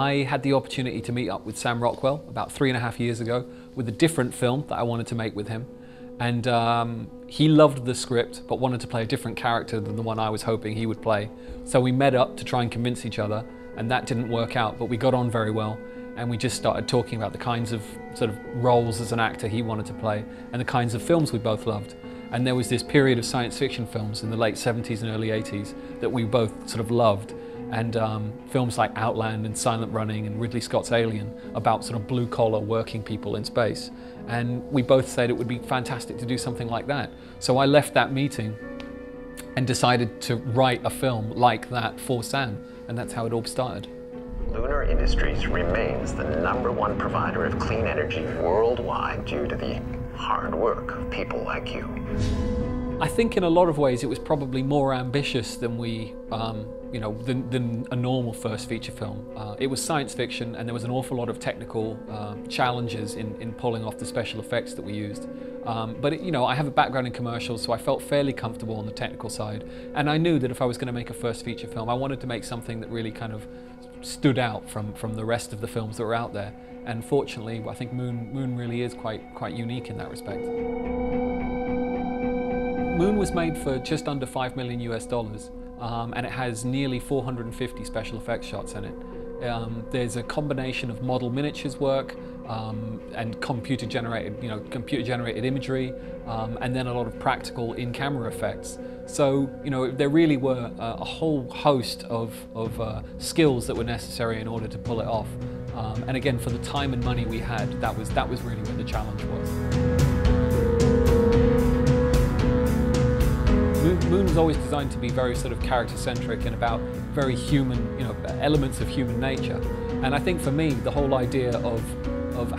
I had the opportunity to meet up with Sam Rockwell about 3.5 years ago with a different film that I wanted to make with him. And he loved the script, but wanted to play a different character than the one I was hoping he would play. So we met up to try and convince each other, and that didn't work out, but we got on very well. And we just started talking about the kinds of sort of roles as an actor he wanted to play, and the kinds of films we both loved. And there was this period of science fiction films in the late 70s and early 80s that we both sort of loved. And films like Outland and Silent Running and Ridley Scott's Alien, about sort of blue-collar working people in space. And we both said it would be fantastic to do something like that. So I left that meeting and decided to write a film like that for Sam, and that's how it all started. Lunar Industries remains the #1 provider of clean energy worldwide due to the hard work of people like you. I think in a lot of ways it was probably more ambitious than we, than a normal first feature film. It was science fiction, and there was an awful lot of technical challenges in pulling off the special effects that we used. But I have a background in commercials, so I felt fairly comfortable on the technical side. And I knew that if I was going to make a first feature film, I wanted to make something that really kind of stood out from the rest of the films that were out there. And fortunately, I think Moon really is quite unique in that respect. Moon was made for just under $5 million US, and it has nearly 450 special effects shots in it. There's a combination of model miniatures work and computer-generated imagery, and then a lot of practical in-camera effects. So, there really were a whole host of skills that were necessary in order to pull it off. And again, for the time and money we had, that was really where the challenge was. Moon was always designed to be very sort of character-centric and about very human, elements of human nature. And I think for me, the whole idea of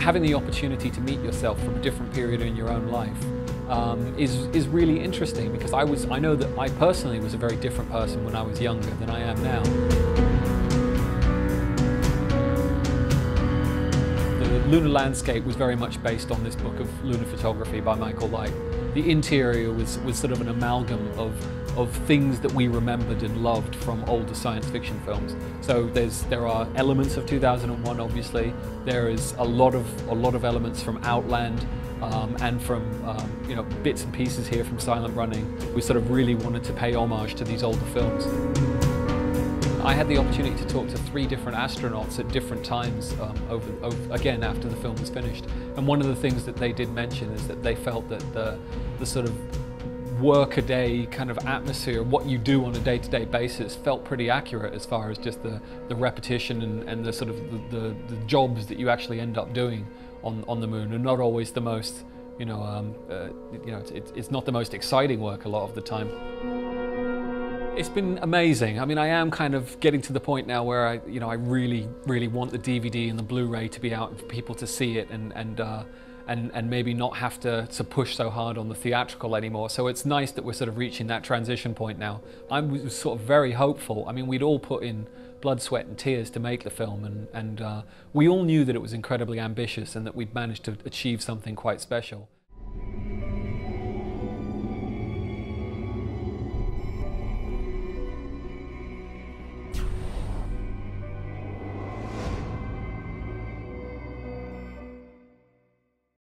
having the opportunity to meet yourself from a different period in your own life is really interesting, because I know that I personally was a very different person when I was younger than I am now. The lunar landscape was very much based on this book of lunar photography by Michael Light. The interior was sort of an amalgam of things that we remembered and loved from older science fiction films. So there are elements of 2001, obviously. There is a lot of elements from Outland, and from bits and pieces here from Silent Running. We sort of really wanted to pay homage to these older films. I had the opportunity to talk to 3 different astronauts at different times again after the film was finished. And one of the things that they did mention is that they felt that the sort of work-a-day kind of atmosphere, what you do on a day-to-day basis, felt pretty accurate as far as just the repetition and the sort of the jobs that you actually end up doing on the moon, and not always the most, it's not the most exciting work a lot of the time. It's been amazing. I mean, I am kind of getting to the point now where I really, really want the DVD and the Blu-ray to be out for people to see it, and maybe not have to push so hard on the theatrical anymore. So it's nice that we're sort of reaching that transition point now. I was sort of very hopeful. I mean, we'd all put in blood, sweat and tears to make the film, and we all knew that it was incredibly ambitious and that we'd managed to achieve something quite special.